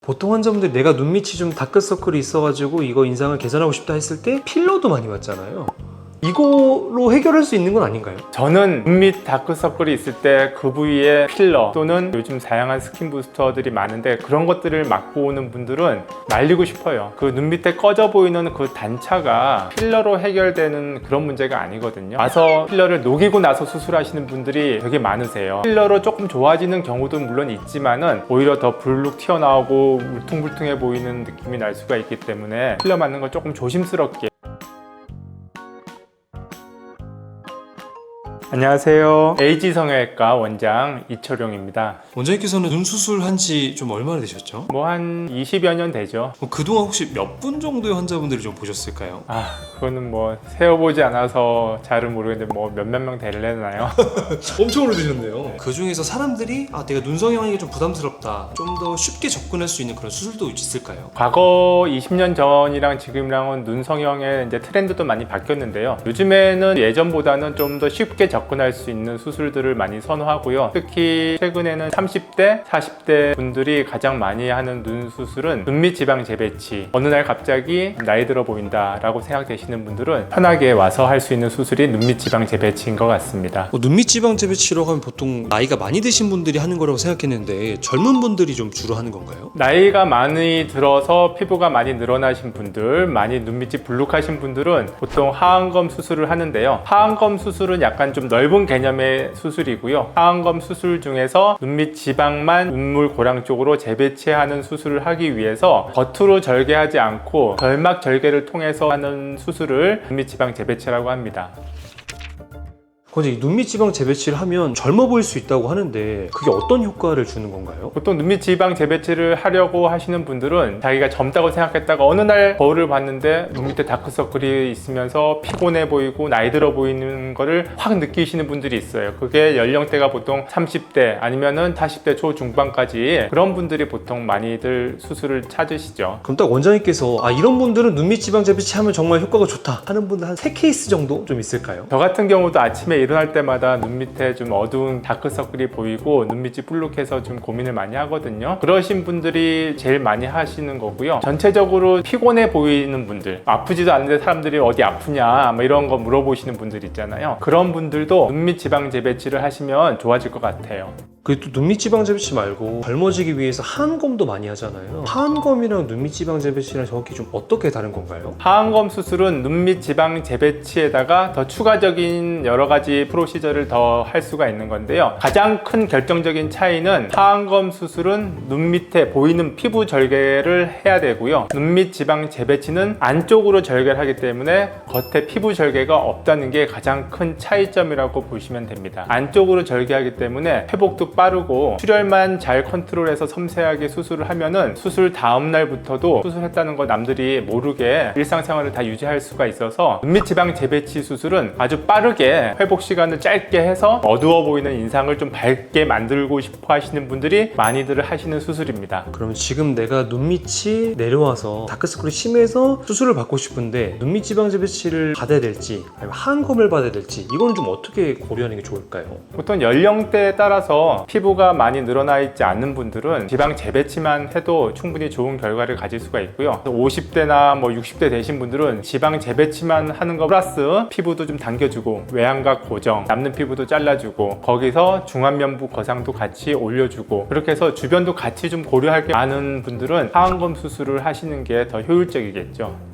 보통 환자분들이 내가 눈밑이 좀 다크서클이 있어가지고 이거 인상을 개선하고 싶다 했을 때 필러도 많이 맞잖아요. 이거로 해결할 수 있는 건 아닌가요? 저는 눈밑 다크서클이 있을 때 그 부위에 필러 또는 요즘 다양한 스킨 부스터들이 많은데 그런 것들을 맞고 오는 분들은 말리고 싶어요. 그 눈밑에 꺼져 보이는 그 단차가 필러로 해결되는 그런 문제가 아니거든요. 와서 필러를 녹이고 나서 수술하시는 분들이 되게 많으세요. 필러로 조금 좋아지는 경우도 물론 있지만은 오히려 더 불룩 튀어나오고 울퉁불퉁해 보이는 느낌이 날 수가 있기 때문에 필러 맞는 걸 조금 조심스럽게. 안녕하세요. 에이지성형외과 원장 이철용입니다. 원장님께서는 눈 수술한 지 좀 얼마나 되셨죠? 뭐 한 20여 년 되죠. 그동안 혹시 몇 분 정도의 환자분들이 좀 보셨을까요? 그거는 뭐 세어보지 않아서 잘은 모르겠는데 뭐 몇몇 명 되려나요? 엄청 오래되셨네요. 그 중에서 사람들이 내가 눈 성형하기가 좀 부담스럽다, 좀 더 쉽게 접근할 수 있는 그런 수술도 있을까요? 과거 20년 전이랑 지금이랑은 눈 성형의 이제 트렌드도 많이 바뀌었는데요. 요즘에는 예전보다는 좀 더 쉽게 접근할 수 있는 수술들을 많이 선호하고요. 특히 최근에는 30대, 40대 분들이 가장 많이 하는 눈 수술은 눈밑 지방 재배치. 어느 날 갑자기 나이 들어 보인다 라고 생각되시는 분들은 편하게 와서 할 수 있는 수술이 눈밑 지방 재배치인 것 같습니다. 눈밑 지방 재배치라고 하면 보통 나이가 많이 드신 분들이 하는 거라고 생각했는데 젊은 분들이 좀 주로 하는 건가요? 나이가 많이 들어서 피부가 많이 늘어나신 분들, 많이 눈밑이 불룩하신 분들은 보통 하안검 수술을 하는데요. 하안검 수술은 약간 좀 넓은 개념의 수술이고요. 하안검 수술 중에서 눈밑 지방만 눈물 고랑 쪽으로 재배치하는 수술을 하기 위해서 겉으로 절개하지 않고 결막 절개를 통해서 하는 수술을 눈밑 지방 재배치라고 합니다. 근데 이 눈밑 지방 재배치를 하면 젊어 보일 수 있다고 하는데 그게 어떤 효과를 주는 건가요? 보통 눈밑 지방 재배치를 하려고 하시는 분들은 자기가 젊다고 생각했다가 어느 날 거울을 봤는데 눈밑에 다크서클이 있으면서 피곤해 보이고 나이 들어 보이는 거를 확 느끼시는 분들이 있어요. 그게 연령대가 보통 30대 아니면은 40대 초중반까지 그런 분들이 보통 많이들 수술을 찾으시죠. 그럼 딱 원장님께서 이런 분들은 눈밑 지방 재배치 하면 정말 효과가 좋다 하는 분들 한 3케이스 정도 좀 있을까요? 저 같은 경우도 아침에 일어날 때마다 눈 밑에 좀 어두운 다크서클이 보이고 눈밑이 불룩해서 좀 고민을 많이 하거든요. 그러신 분들이 제일 많이 하시는 거고요. 전체적으로 피곤해 보이는 분들, 아프지도 않은데 사람들이 어디 아프냐 뭐 이런 거 물어보시는 분들 있잖아요. 그런 분들도 눈밑 지방 재배치를 하시면 좋아질 것 같아요. 그리고 또 눈밑 지방 재배치 말고 젊어지기 위해서 하안검도 많이 하잖아요. 하안검이랑 눈밑 지방 재배치랑 정확히 좀 어떻게 다른 건가요? 하안검 수술은 눈밑 지방 재배치에다가 더 추가적인 여러 가지 프로시저를 더 할 수가 있는 건데요. 가장 큰 결정적인 차이는 하안검 수술은 눈 밑에 보이는 피부 절개를 해야 되고요. 눈밑 지방 재배치는 안쪽으로 절개를 하기 때문에 겉에 피부 절개가 없다는 게 가장 큰 차이점이라고 보시면 됩니다. 안쪽으로 절개하기 때문에 회복도 빠르고 출혈만 잘 컨트롤해서 섬세하게 수술을 하면은 수술 다음 날부터도 수술했다는 거 남들이 모르게 일상생활을 다 유지할 수가 있어서 눈밑 지방 재배치 수술은 아주 빠르게 회복 시간을 짧게 해서 어두워 보이는 인상을 좀 밝게 만들고 싶어 하시는 분들이 많이들 하시는 수술입니다. 그러면 지금 내가 눈밑이 내려와서 다크서클이 심해서 수술을 받고 싶은데 눈밑 지방 재배치를 받아야 될지 아니면 하안검을 받아야 될지 이거는 좀 어떻게 고려하는 게 좋을까요? 보통 연령대에 따라서 피부가 많이 늘어나 있지 않는 분들은 지방 재배치만 해도 충분히 좋은 결과를 가질 수가 있고요. 50대나 뭐 60대 되신 분들은 지방 재배치만 하는 거 플러스 피부도 좀 당겨주고 외양각 고정, 남는 피부도 잘라주고 거기서 중안면부 거상도 같이 올려주고 그렇게 해서 주변도 같이 좀 고려할 게 많은 분들은 하안검 수술을 하시는 게 더 효율적이겠죠.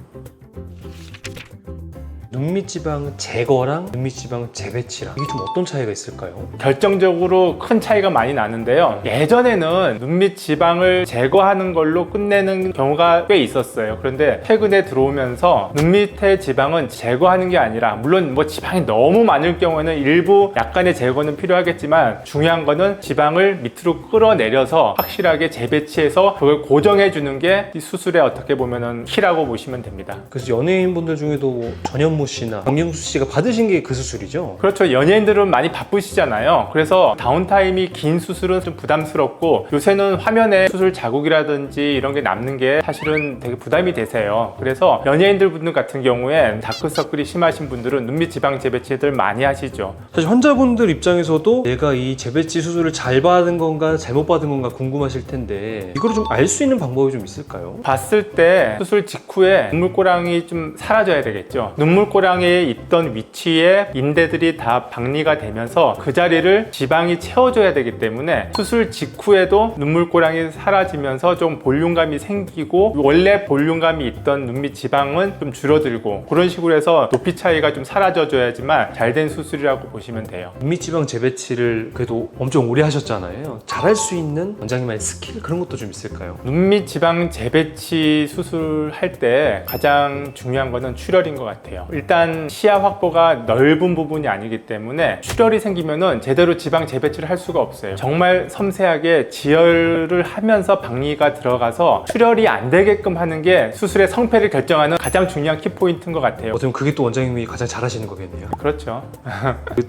눈밑 지방 제거랑 눈밑 지방 재배치랑 이게 좀 어떤 차이가 있을까요? 결정적으로 큰 차이가 많이 나는데요. 예전에는 눈밑 지방을 제거하는 걸로 끝내는 경우가 꽤 있었어요. 그런데 최근에 들어오면서 눈밑의 지방은 제거하는 게 아니라 물론 뭐 지방이 너무 많을 경우에는 일부 약간의 제거는 필요하겠지만 중요한 거는 지방을 밑으로 끌어내려서 확실하게 재배치해서 그걸 고정해 주는 게 이 수술의 어떻게 보면은 키라고 보시면 됩니다. 그래서 연예인분들 중에도 전현무 씨나 박명수 씨가 받으신 게 그 수술이죠? 그렇죠. 연예인들은 많이 바쁘시잖아요. 그래서 다운타임이 긴 수술은 좀 부담스럽고 요새는 화면에 수술 자국이라든지 이런 게 남는 게 사실은 되게 부담이 되세요. 그래서 연예인들 분들 같은 경우에 다크서클이 심하신 분들은 눈밑 지방 재배치들 많이 하시죠. 사실 환자분들 입장에서도 내가 이 재배치 수술을 잘 받은 건가 잘못 받은 건가 궁금하실 텐데 이걸 좀 알 수 있는 방법이 좀 있을까요? 봤을 때 수술 직후에 눈물꼬랑이 좀 사라져야 되겠죠. 눈물꼬랑에 있던 위치에 인대들이 다 박리가 되면서 그 자리를 지방이 채워줘야 되기 때문에 수술 직후에도 눈물꼬랑이 사라지면서 좀 볼륨감이 생기고 원래 볼륨감이 있던 눈밑 지방은 좀 줄어들고 그런 식으로 해서 높이 차이가 좀 사라져줘야지만 잘된 수술이라고 보시면 돼요. 눈밑 지방 재배치를 그래도 엄청 오래 하셨잖아요. 잘할 수 있는 원장님만의 스킬 그런 것도 좀 있을까요? 눈밑 지방 재배치 수술할 때 가장 중요한 거는 출혈인 것 같아요. 일단 시야 확보가 넓은 부분이 아니기 때문에 출혈이 생기면은 제대로 지방 재배치를 할 수가 없어요. 정말 섬세하게 지혈을 하면서 박리가 들어가서 출혈이 안 되게끔 하는 게 수술의 성패를 결정하는 가장 중요한 키포인트인 것 같아요. 어쩌면 그게 또 원장님이 가장 잘하시는 거겠네요. 그렇죠.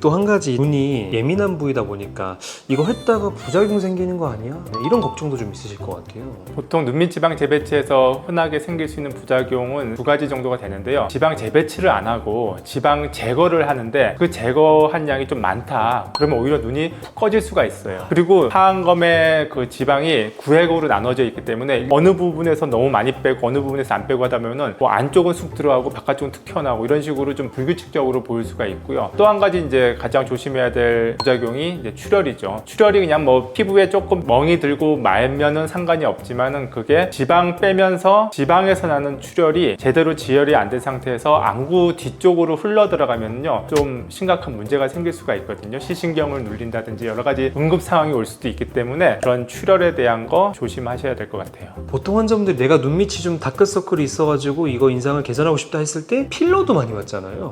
또 한 가지 눈이 예민한 부위다 보니까 이거 했다가 부작용 생기는 거 아니야? 이런 걱정도 좀 있으실 것 같아요. 보통 눈밑 지방 재배치에서 흔하게 생길 수 있는 부작용은 두 가지 정도가 되는데요. 지방 재배치를 안 하고 지방 제거를 하는데 그 제거한 양이 좀 많다. 그러면 오히려 눈이 푹 꺼질 수가 있어요. 그리고 하안검의 그 지방이 구획으로 나눠져 있기 때문에 어느 부분에서 너무 많이 빼고 어느 부분에서 안 빼고 하다 보면은 뭐 안쪽은 쑥 들어가고 바깥쪽은 툭 튀어나오고 이런 식으로 좀 불규칙적으로 보일 수가 있고요. 또 한 가지 이제 가장 조심해야 될 부작용이 이제 출혈이죠. 출혈이 그냥 뭐 피부에 조금 멍이 들고 말면은 상관이 없지만은 그게 지방 빼면서 지방에서 나는 출혈이 제대로 지혈이 안 된 상태에서 안구 뒤쪽으로 흘러 들어가면요 좀 심각한 문제가 생길 수가 있거든요. 시신경을 눌린다든지 여러 가지 응급 상황이 올 수도 있기 때문에 그런 출혈에 대한 거 조심하셔야 될 것 같아요. 보통 환자분들이 내가 눈밑이 좀 다크서클이 있어가지고 이거 인상을 개선하고 싶다 했을 때 필러도 많이 맞잖아요.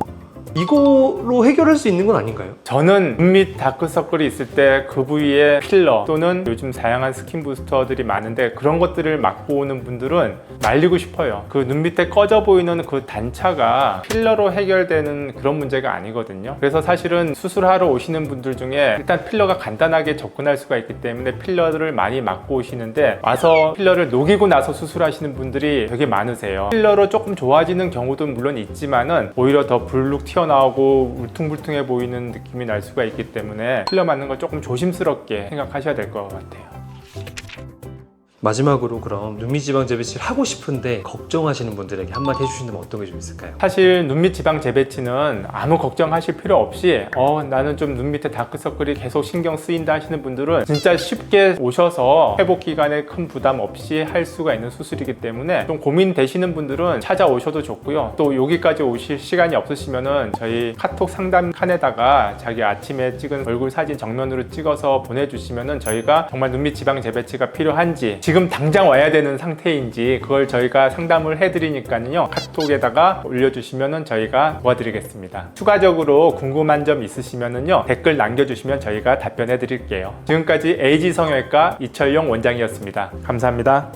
이거로 해결할 수 있는 건 아닌가요? 저는 눈밑 다크서클이 있을 때 그 부위에 필러 또는 요즘 다양한 스킨 부스터들이 많은데 그런 것들을 맞고 오는 분들은 말리고 싶어요. 그 눈 밑에 꺼져 보이는 그 단차가 필러로 해결되는 그런 문제가 아니거든요. 그래서 사실은 수술하러 오시는 분들 중에 일단 필러가 간단하게 접근할 수가 있기 때문에 필러를 많이 맞고 오시는데 와서 필러를 녹이고 나서 수술하시는 분들이 되게 많으세요. 필러로 조금 좋아지는 경우도 물론 있지만은 오히려 더 불룩 튀어나오고 울퉁불퉁해 보이는 느낌이 날 수가 있기 때문에 필러 맞는 걸 조금 조심스럽게 생각하셔야 될 것 같아요. 마지막으로 그럼 눈밑 지방 재배치를 하고 싶은데 걱정하시는 분들에게 한마디 해주신다면 어떤 게 좀 있을까요? 사실 눈밑 지방 재배치는 아무 걱정하실 필요 없이 나는 좀 눈 밑에 다크서클이 계속 신경 쓰인다 하시는 분들은 진짜 쉽게 오셔서 회복 기간에 큰 부담 없이 할 수가 있는 수술이기 때문에 좀 고민되시는 분들은 찾아오셔도 좋고요. 또 여기까지 오실 시간이 없으시면은 저희 카톡 상담 칸에다가 자기 아침에 찍은 얼굴 사진 정면으로 찍어서 보내주시면은 저희가 정말 눈밑 지방 재배치가 필요한지 지금 당장 와야 되는 상태인지 그걸 저희가 상담을 해드리니까요. 카톡에다가 올려주시면은 저희가 도와드리겠습니다. 추가적으로 궁금한 점 있으시면은요 댓글 남겨주시면 저희가 답변해 드릴게요. 지금까지 AG 성형외과 이철용 원장이었습니다. 감사합니다.